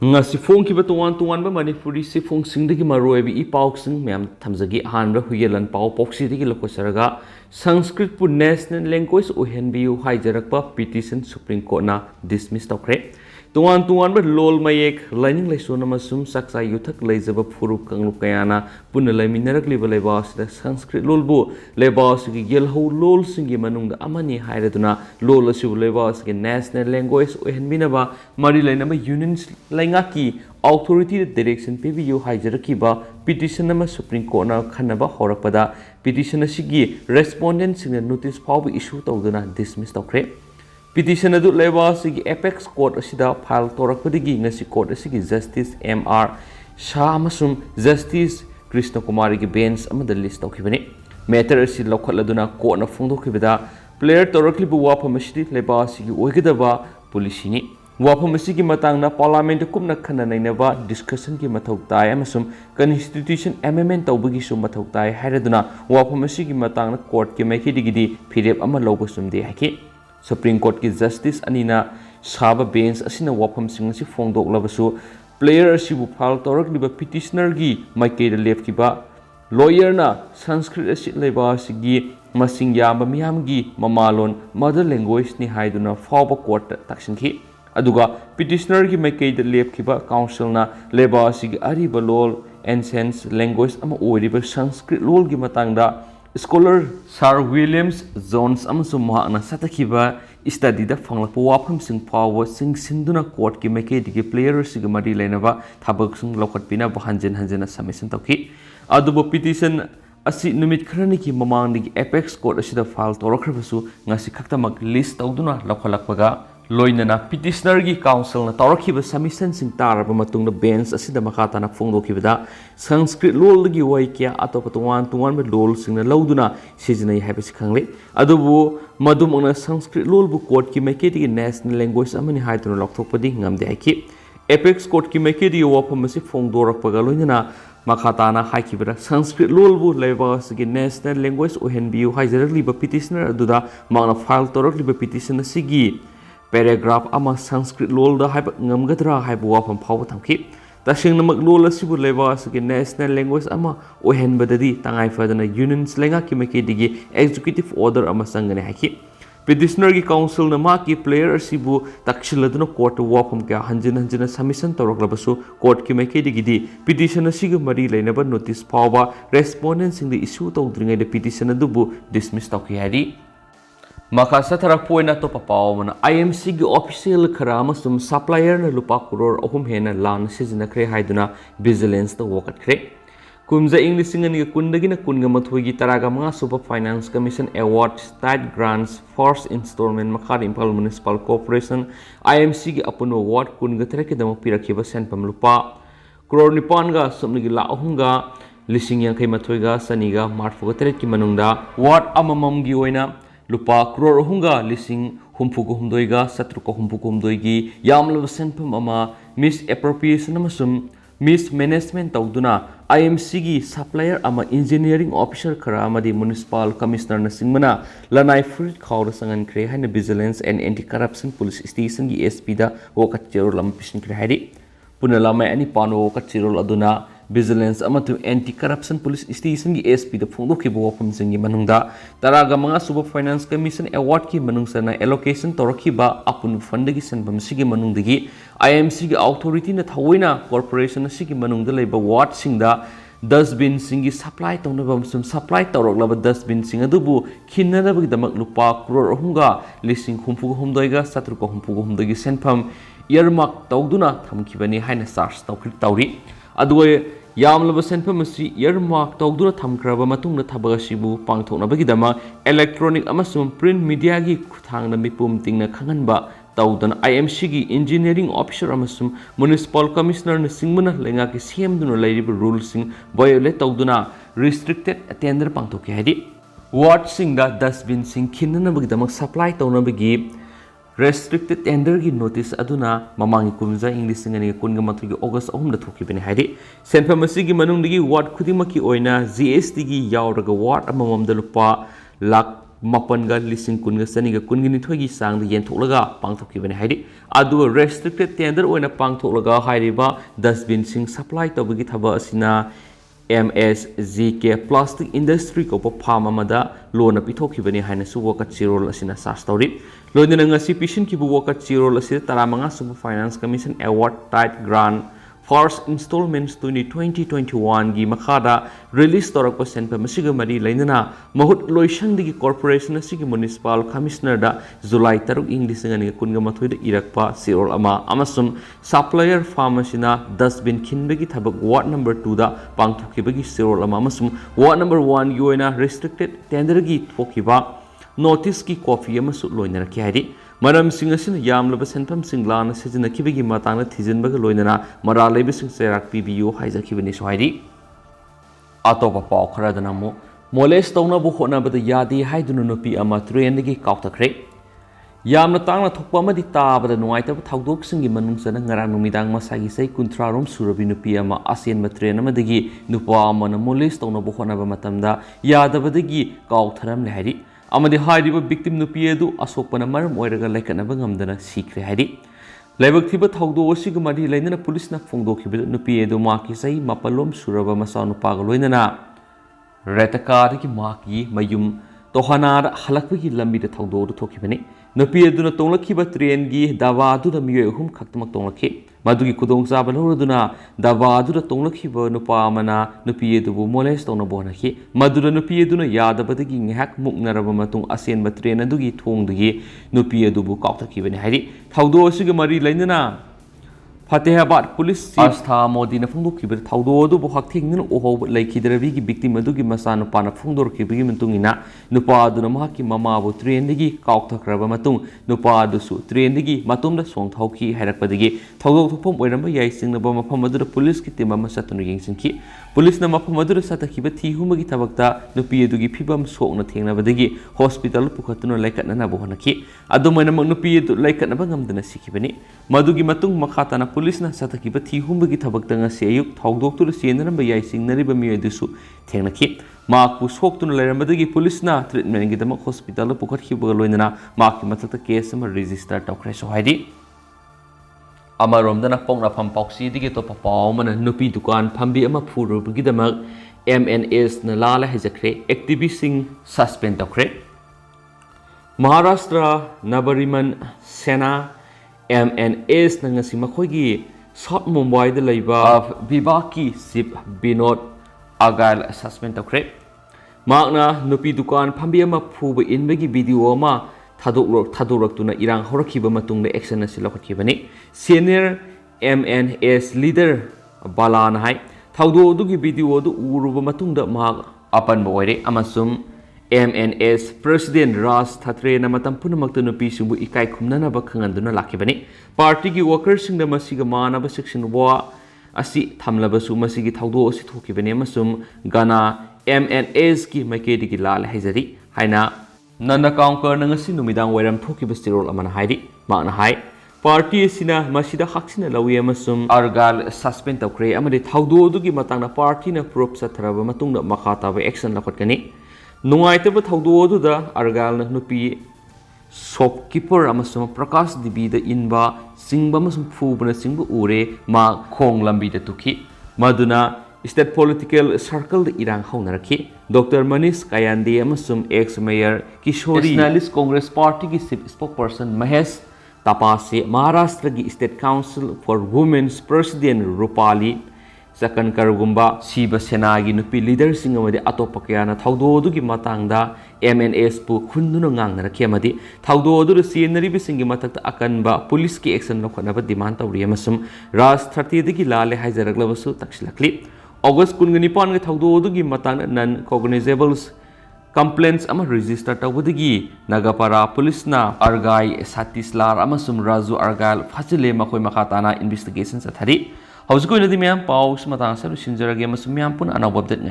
ngasi phone ki ba tuan ba manipuri si phone sing digi maroi bi ipau sing mem thamjagi han ra huyelan pau poksi digi lokosaraga sanskrit pu national language ohen biu haijarakpa petition supreme court na dismiss tokre tuan ba lol mayek lining leson amasum saksa yuthak leijaba phuru kanglup kayana punna laiminarak liba leba sida sanskrit lolbu leba sigi gelho lol singi manung da amani hairaduna lol asu leba sigi national language ohen binaba mari lainama union laingaki authority direction pbu haijarakiba petition nama supreme court na khanaba horakpada petition asigi respondent singa notice file issue tawduna dismiss tokre petition adu leba sigi apex court asida file torakpadigi ngasi court asigi justice mr shah amasum justice krishna kumari gi bench amada list tawkhibani matter asi lokhaladuna court na phongdokhibada player toraklibu wafam asidi leba sigi oigidaba police ni wafam asigi matangna parliament kumna khana nainaba discussion ki mathau tai amasum constitution amendment tawbagi sum mathau tai hairaduna wafam asigi matangna court ki maikhidigidi phirep ama lobasum de haki Supreme Court ki Justice Anina Saba Bench asina wafam sing si fongdok labasu player asibu file torak liba petitioner gi maikei da left ki ba lawyer na Sanskrit asit leba sigi masing yamba miyam gi mamalon mother language ni haiduna fawba court taksin ki aduga petitioner gi maikei da left ki ba council na leba sigi ariba lol ancient language ama oriba Sanskrit lol gi matangda Scholar Sir Williams Jones amasum mahakna satakiba study da fanglakpa wafam sing pawa sing sinduna court ki maikei digi player siga mari lainaba thabak sing lokatpina hanjana submission tawki adubo petition asi numit kharani ki mamang digi apex court asida file torakhrabasu ngasi khaktamak list tawduna lokhalakpaga loinana petitioner gi council na tawrakhiba submission sing taraba matungna bench asida makata na phongdokhibada sanskrit lol gi waikya atopa tuan ba lol singna lauduna sijinai habisi khangle adubu madumona sanskrit lol bu court ki maikei gi national language amani haituna lokthokpadi ngamde aki apex court ki maikei gi wafam asi phongdorakpaga loinana makata na haikibara sanskrit lol bu leba sigi national language ohen biu haijarakliba petitioner aduda magna file torakliba petition asigi paragraph ama sanskrit lol da haiba ngamgadra haibu wafam phawba thamki tasing namak lol asibu leba sigi national language ama ohen badadi tangai fadana union slenga ki maikei digi executive order ama sangane haki petitioner gi council na ma ki player asibu takshiladuna court wafam ka hanjana submission toroklabasu court ki maikei digi di petition asiga mari lainaba notice phawba respondent sing the issue tawdringai da petition adubu dismiss tawki hari Makasa tarak poina to papawna IMC gi official kharama sum supplier na lupa crore ahum hena lan sijina kre haiduna vigilance to wakat kre kumza english ngani kundagi na kunga mathoi gi taraga mga super finance commission award state grants first installment makhar impal municipal corporation IMC gi apun award kunga tarake dam pirakhiba senpam lupa crore nipan ga sumni la ahunga lising yang kai mathoi ga saniga marfu ga ki manungda ward amamam gi oina lupa crore hunga lising humpuku humdoiga satruko humpuku humdoigi yamlaba senpam ama misappropriation amasum mismanagement tawduna IMC gi supplier ama engineering officer khara amadi municipal commissioner na singmana lanai fruit khawra sangan kre haina vigilance and anti corruption police station gi SP da wokat chero lam pishin kre haidi punalama ani pano wokat chero aduna vigilance amatu anti corruption police station gi SP da phongdoki bo wafam singi manungda taraga mga super finance commission award ki manungsana allocation toraki ba apun fund gi senbam sigi manungdagi IMC gi authority na thawaina corporation sigi manungda leiba ward singda dustbin singi supply tonabam sum supply toroklaba dustbin sing adubu khinarabagi damak lupa crore hunga lising humpu humdoiga satruko humpu humdoigi senfam earmark tawduna thamkibani haina charge tawri aduwe yamlaba senfam asi earmark tawduna thamkraba matungna thabaga sibu pangthoknabagidama electronic amasum print media gi khuthangna mipum tingna khanganba tawdana IMC gi engineering officer amasum municipal commissioner na singmana lenga ki semduna lairiba rules sing violate tawduna restricted tender pangthoki hadi ward sing da dustbin sing khinna bagidama supply tawnabagi restricted tender gi notice aduna mamangi kumza english ngani kunga matri august 3 da thoki bene haidi senfamasi gi manung digi ward khudimaki oina GST gi yauraga ward amamam da lupa lakh mapanga lising kunga saniga kungini thoigi sang yen tholaga pangthokibani haidi adu restricted tender oina pangtholaga hairiba dustbin sing supply tobagi thaba asina MSGK plastic industry ko pham amada lona pithokibani haina su waka chirol asina sas tori loina ngasi pishin ki bu waka chirol asina taramanga sub finance commission award tight grant first installments to 2021 gi makhada release torak percent pa masiga mari lainana mahut loisang digi corporation asigi municipal commissioner da July 3 English ngani kunga mathoi da irakpa sirol ama amasum supplier pharmacy-na dustbin khinbegi thabak ward number 2 da pangthokibagi sirol ama amasum ward number 1 gi oina restricted tender gi thokiba notice ki copy amasu loina rakhi hari maram sing asina yamlaba senpam sing lana sejina kibigi matangna thijinbaga loinana mara lebe sing serak pbu haijakibani sohairi atopa paw kharadana mo molest tawna bu khona bada yadi haidunu nupi ama train gi kautakre yamna tangna thokpa amadi tabada nuaita thaudok singi manungsana ngarang numidang masagi sei kunthra rom surabi nupi ama asen ma train amadagi nupa amana molest tawna bu khona ba matamda yadabadagi kautharam lehari amadi hairiba victim nupi edu asokpana maram oiraga laikanaba ngamdana sikre hairi laibak thiba thaudo osiga mari lainana police na phongdokhiba nupi edu maki sai mapalom suraba masa nupaga loinana retaka ki maki mayum tohana halakbagi lambi da thaudo du thokhibani nupi edu na tonglakhiba train gi dawa du da miyo hum khaktamak tonglakhi madugi kudong chaba loroduna dawa du da tonglakhiba nupa amana nupi edu bu molest tongna bonakhi madura nupi edu na yadabadagi ngehak muknaraba matung asen ba train adugi thongdugi nupi edu bu kautakibani hairi thaudo asiga mari lainana Fatehabad police Astha Modi na phungdok kibir thaudo du bu hakthing nin oho laikhidrabi gi victim adugi masana pana phungdor kibigi mintungina nupa adu na mahaki mama bu train digi kauktakraba matung nupa adu su train digi matumda song thauki hairakpadigi thaudo thopom oiramba yai singna ba mafam adu police ki tima masatunu yengsingki police na mafam adu satakhiba thi humagi thabakta nupi adugi phibam sokna thengna badagi hospital pukhatuna laikatna na bu hanaki adu maina mak nupi adu laikatna ba ngamdana sikhibani madugi matung makhatana police na satakiba thi humbagi thabakta ngasi ayuk thawdoktu senaramba yai singnariba mi adusu thengnaki makpu soktuna leirambadagi police na treatment gi dama hospital pukhathiba loinana makki mathakta case ama register tawkhre so haidi amaromdana pongna pham pauksi digi to papaw mana nupi dukan phambi ama phurubagi dama MNS na lala hajakre activist sing suspend tawkhre Maharashtra Nabariman Sena MNS na ngasi makhoigi South Mumbai da laiba Bibaki Sip Binod Agal assessment tawkhre makna nupi dukan phambi ama phuba inbagi video ama thadoraktuna irang horakhiba matungda action asi lokhakhibani senior MNS leader Balan hai thaudo dugi video du uruba matungda ma apan boire amasum MNS President Raj Thatre na matam punamakta nupi singbu ikai khumnana ba khanganduna lakhibani party gi workers singda masiga manaba section wa asi thamlaba su masigi thaudo asi thokibani amasum gana MNS ki maikedi gi lal haizari haina nana counter na ngasi numidang wairam thokiba stirol amana haidi makna hai party sina masida haksina lawi amasum argal suspend tawkre amadi thaudo dugi matangna party na proof sathraba matungda makhata ba action lakhatkani Nungaitaba thaudo da argal na nupi shopkeeper amasum Prakash Dibi da inba singba amasum phubana singba ure ma khong lambi da tukhi maduna state political circle da irang haunarakhi Dr. Manish Kayande amasum ex mayor Kishori Nationalist Congress Party ki spokesperson Mahesh Tapase Maharashtra ki State Council for Women's President Rupali Sakan Karugumba Siba Senagi nupi leader singamadi atopa kayana thaudo dugi matangda MNS pu khunduna ngangna rakhiamadi thaudo du scenery bi singi matakta akanba police ki action lokhanaba demand tawri amasum Raj 30 digi lale haijaraklebasu taksilakli August 19 ga thaudo dugi matangna non cognizable complaints ama register tawdigi Nagapara police na Argai Satislar amasum Raju Argal phachile makhoi makhatana investigation sathari How's going to the man? Pause, Matang, Sinjara game, some yampun, and I'll update